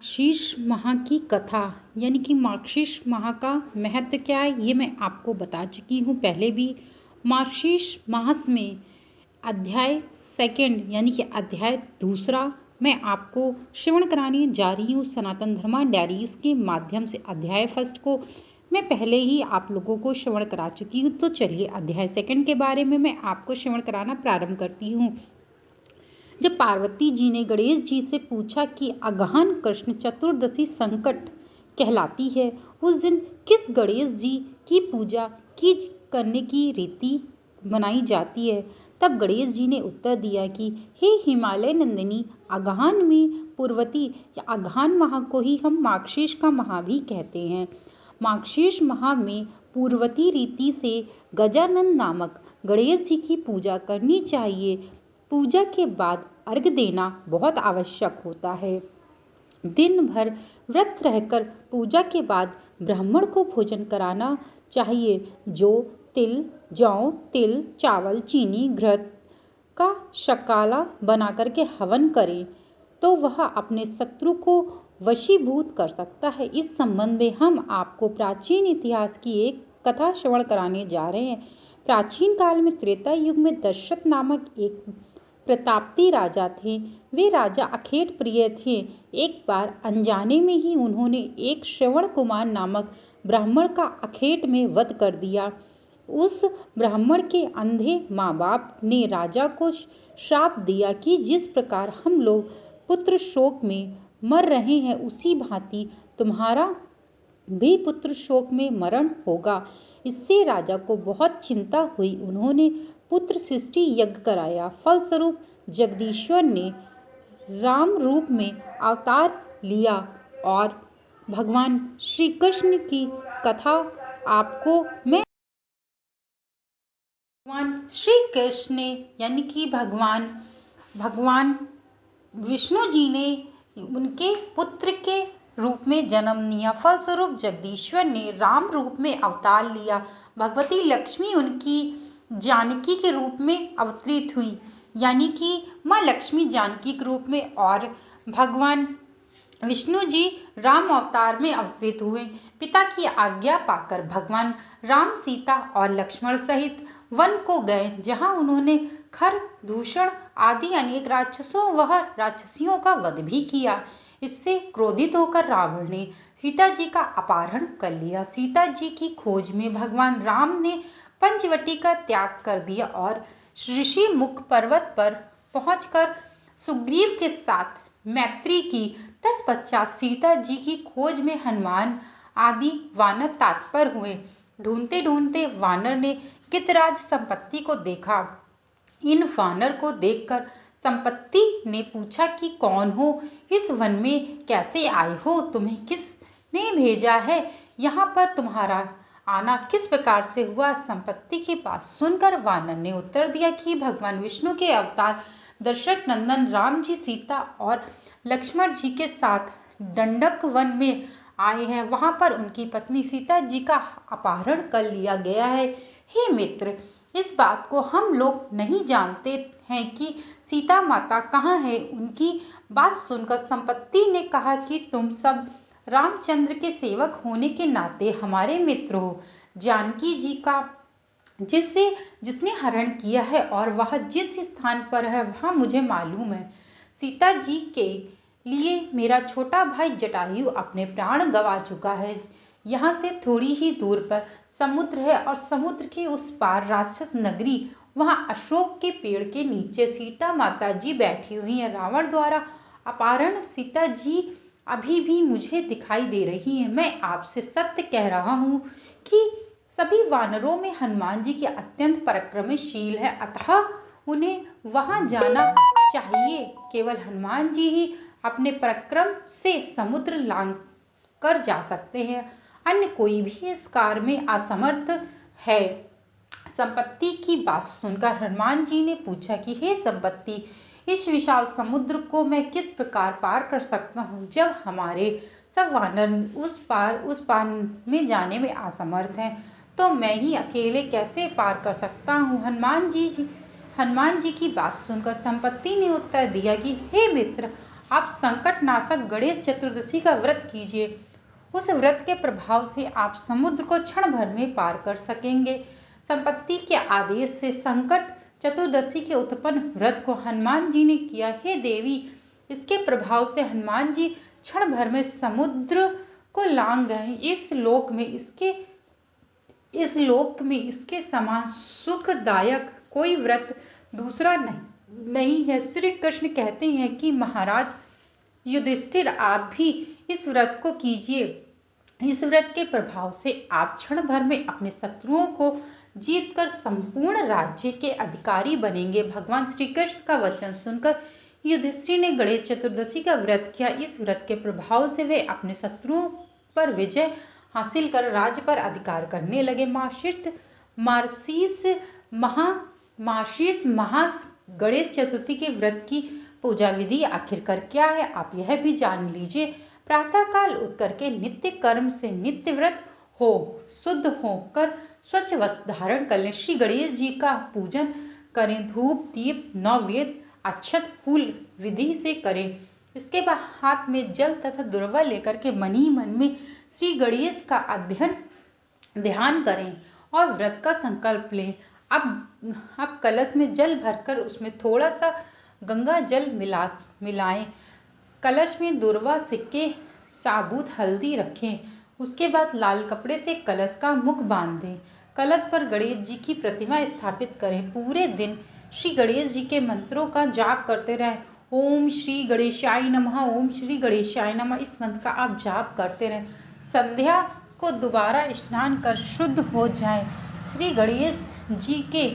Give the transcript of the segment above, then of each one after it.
मार्गशीर्ष माह की कथा यानी कि मार्गशीर्ष माह का महत्व क्या है ये मैं आपको बता चुकी हूँ पहले भी। मार्गशीर्ष मास में अध्याय सेकंड यानी कि अध्याय दूसरा मैं आपको श्रवण कराने जा रही हूँ सनातन धर्मा डायरीज के माध्यम से। अध्याय फर्स्ट को मैं पहले ही आप लोगों को श्रवण करा चुकी हूँ, तो चलिए अध्याय सेकंड के बारे में मैं आपको श्रवण कराना प्रारंभ करती हूँ। जब पार्वती जी ने गणेश जी से पूछा कि अगहन कृष्ण चतुर्दशी संकट कहलाती है, उस दिन किस गणेश जी की पूजा की करने की रीति बनाई जाती है, तब गणेश जी ने उत्तर दिया कि हे हिमालय नंदिनी, अगहन में पूर्वती या अगहन माह को ही हम मार्गशीर्ष का माह भी कहते हैं। मार्गशीर्ष माह में पूर्वती रीति से गजानन नामक गणेश जी की पूजा करनी चाहिए। पूजा के बाद अर्घ्य देना बहुत आवश्यक होता है। दिन भर व्रत रहकर पूजा के बाद ब्राह्मण को भोजन कराना चाहिए, जो तिल, जौ, तिल, चावल, चीनी, घृत का शकाला बना करके हवन करे तो वह अपने शत्रु को वशीभूत कर सकता है। इस संबंध में हम आपको प्राचीन इतिहास की एक कथा श्रवण कराने जा रहे हैं। प्राचीन काल में त्रेता युग में दशरथ नामक एक प्रतापी राजा थे। वे राजा अखेट प्रिय थे। एक बार अनजाने में ही उन्होंने एक श्रवण कुमार नामक ब्राह्मण का अखेट में वध कर दिया। उस ब्राह्मण के अंधे माँ बाप ने राजा को श्राप दिया कि जिस प्रकार हम लोग पुत्र शोक में मर रहे हैं, उसी भांति तुम्हारा भी पुत्र शोक में मरण होगा। इससे राजा को बहुत चिंता हुई। उन्होंने पुत्र सृष्टि यज्ञ कराया। फलस्वरूप जगदीश्वर ने राम रूप में अवतार लिया और भगवान श्री कृष्ण की कथा आपको मैं भगवान श्री कृष्ण ने यानी कि भगवान विष्णु जी ने उनके पुत्र के रूप में जन्म लिया। फलस्वरूप जगदीश्वर ने राम रूप में अवतार लिया। भगवती लक्ष्मी उनकी जानकी के रूप में अवतरित हुई, यानी कि माँ लक्ष्मी जानकी के रूप में, और भगवान विष्णु जी राम अवतार में अवतरित हुए। पिता की आज्ञा पाकर भगवान राम सीता और लक्ष्मण सहित वन को गए, जहां उन्होंने खर, दूषण आदि अनेक राक्षसों व राक्षसियों का वध भी किया। इससे क्रोधित होकर रावण ने सीता जी का अपहरण कर लिया। सीता जी की खोज में भगवान राम ने पंचवटी का त्याग कर दिया और ऋषि मुख पर्वत पर पहुंचकर सुग्रीव के साथ मैत्री की। तत्पश्चात सीता जी की खोज में हनुमान आदि वानर तत्पर हुए। ढूंढते ढूंढते वानर ने गिद्धराज संपत्ति को देखा। इन वानर को देखकर संपत्ति ने पूछा कि कौन हो, इस वन में कैसे आए हो, तुम्हें किसने भेजा है, यहाँ पर तुम्हारा आना किस प्रकार से हुआ। संपत्ति की बात सुनकर वानर ने उत्तर दिया कि भगवान विष्णु के अवतार दशरथ नंदन राम जी सीता और लक्ष्मण जी के साथ दंडक वन में आए हैं। वहां पर उनकी पत्नी सीता जी का अपहरण कर लिया गया है। हे मित्र, इस बात को हम लोग नहीं जानते हैं कि सीता माता कहाँ है। उनकी बात सुनकर संपत्ति ने कहा कि तुम सब रामचंद्र के सेवक होने के नाते हमारे मित्र हो। जानकी जी का जिसने हरण किया है और वह जिस स्थान पर है वह मुझे मालूम है। सीता जी के लिए मेरा छोटा भाई जटायु अपने प्राण गंवा चुका है। यहाँ से थोड़ी ही दूर पर समुद्र है और समुद्र के उस पार राक्षस नगरी, वहाँ अशोक के पेड़ के नीचे सीता माता जी बैठी हुई हैं। रावण द्वारा अपहरण सीता जी अभी भी मुझे दिखाई दे रही है। मैं आपसे सत्य कह रहा हूँ कि सभी वानरों में हनुमान जी की अत्यंत पराक्रमशील है, अतः उन्हें वहां जाना चाहिए। केवल हनुमान जी ही अपने पराक्रम से समुद्र लांघ कर जा सकते हैं, अन्य कोई भी इस कार्य में असमर्थ है। संपत्ति की बात सुनकर हनुमान जी ने पूछा कि हे संपत्ति, इस विशाल समुद्र को मैं किस प्रकार पार कर सकता हूँ, जब हमारे सब वानर उस पार में जाने में असमर्थ हैं, तो मैं ही अकेले कैसे पार कर सकता हूँ। हनुमान जी की बात सुनकर संपत्ति ने उत्तर दिया कि हे मित्र, आप संकट नाशक गणेश चतुर्दशी का व्रत कीजिए। उस व्रत के प्रभाव से आप समुद्र को क्षण भर में पार कर सकेंगे। संपत्ति के आदेश से संकट चतुर्दशी के उत्पन्न व्रत को हनुमान जी ने किया। हे देवी, इसके प्रभाव से हनुमान जी क्षण भर में समुद्र को लांघ गए। इस लोक में इसके समान सुखदायक कोई व्रत दूसरा नहीं है। श्री कृष्ण कहते हैं कि महाराज युधिष्ठिर, आप भी इस व्रत को कीजिए। इस व्रत के प्रभाव से आप क्षण भर में अपने शत्रुओं को जीतकर संपूर्ण राज्य के अधिकारी बनेंगे। भगवान श्री कृष्ण का वचन सुनकर युधिष्ठिर ने गणेश चतुर्दशी का व्रत किया। इस व्रत के प्रभाव से वे अपने शत्रुओं पर विजय हासिल कर राज्य पर अधिकार करने लगे। मार्गशीर्ष मास गणेश चतुर्थी के व्रत की पूजा विधि आखिरकार क्या है, आप यह भी जान लीजिए। प्रातःकाल उठकर के नित्य कर्म से नित्य व्रत हो शुद्ध होकर स्वच्छ वस्त्र धारण कर लें। श्री गणेश जी का पूजन करें। धूप दीप नैवेद्य अक्षत फूल विधि से करें। इसके बाद हाथ में जल तथा दुर्वा लेकर के मन ही मन में श्री गणेश का ध्यान करें और व्रत का संकल्प लें। अब कलश में जल भरकर उसमें थोड़ा सा गंगा जल मिलाएं। कलश में दुर्वा सिक्के साबुत हल्दी रखें। उसके बाद लाल कपड़े से कलश का मुख बांध दें। कलश पर गणेश जी की प्रतिमा स्थापित करें। पूरे दिन श्री गणेश जी के मंत्रों का जाप करते रहें। ओम श्री गणेशाय नमः, ओम श्री गणेशाय नमः, इस मंत्र का आप जाप करते रहें। संध्या को दोबारा स्नान कर शुद्ध हो जाएं। श्री गणेश जी के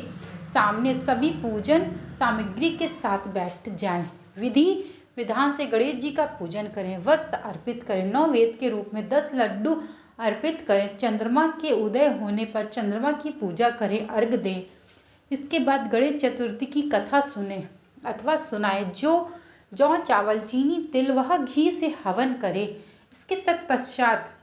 सामने सभी पूजन सामग्री के साथ बैठ जाएं। विधि विधान से गणेश जी का पूजन करें। वस्त्र अर्पित करें। नैवेद्य के रूप में 10 लड्डू अर्पित करें। चंद्रमा के उदय होने पर चंद्रमा की पूजा करें, अर्घ दें। इसके बाद गणेश चतुर्थी की कथा सुने अथवा सुनाए। जौ चावल चीनी तिल वह घी से हवन करें। इसके तत्पश्चात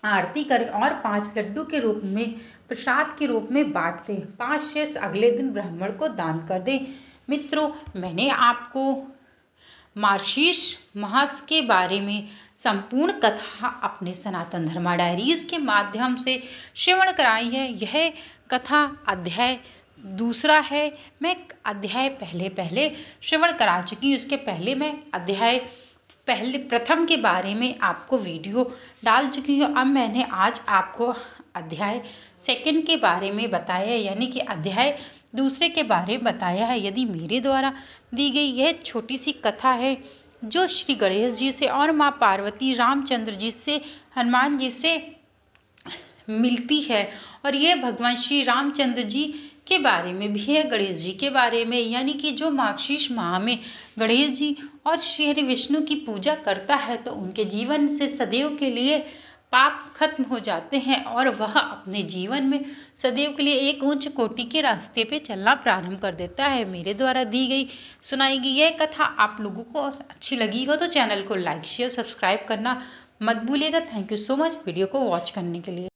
आरती करें और 5 लड्डू के रूप में प्रसाद के रूप में बांट दें। 5 शेष अगले दिन ब्राह्मण को दान कर दें। मित्रों, मैंने आपको मार्गशीर्ष मास के बारे में संपूर्ण कथा अपने सनातन धर्मा डायरीज के माध्यम से श्रवण कराई है। यह कथा अध्याय दूसरा है। मैं अध्याय पहले श्रवण करा चुकी हूँ। उसके पहले मैं अध्याय प्रथम के बारे में आपको वीडियो डाल चुकी हूँ। अब मैंने आज आपको अध्याय सेकंड के बारे में बताया है, यानी कि अध्याय दूसरे के बारे में बताया है। यदि मेरे द्वारा दी गई यह छोटी सी कथा है जो श्री गणेश जी से और माँ पार्वती रामचंद्र जी से हनुमान जी से मिलती है, और ये भगवान श्री रामचंद्र जी के बारे में भी है, गणेश जी के बारे में, यानी कि जो मार्गशीर्ष माह में गणेश जी और श्री विष्णु की पूजा करता है तो उनके जीवन से सदैव के लिए पाप खत्म हो जाते हैं और वह अपने जीवन में सदैव के लिए एक उच्च कोटि के रास्ते पे चलना प्रारंभ कर देता है। मेरे द्वारा दी गई सुनाई गई यह कथा आप लोगों को अच्छी लगी हो तो चैनल को लाइक शेयर सब्सक्राइब करना मत भूलिएगा। Thank you so much video को वॉच करने के लिए।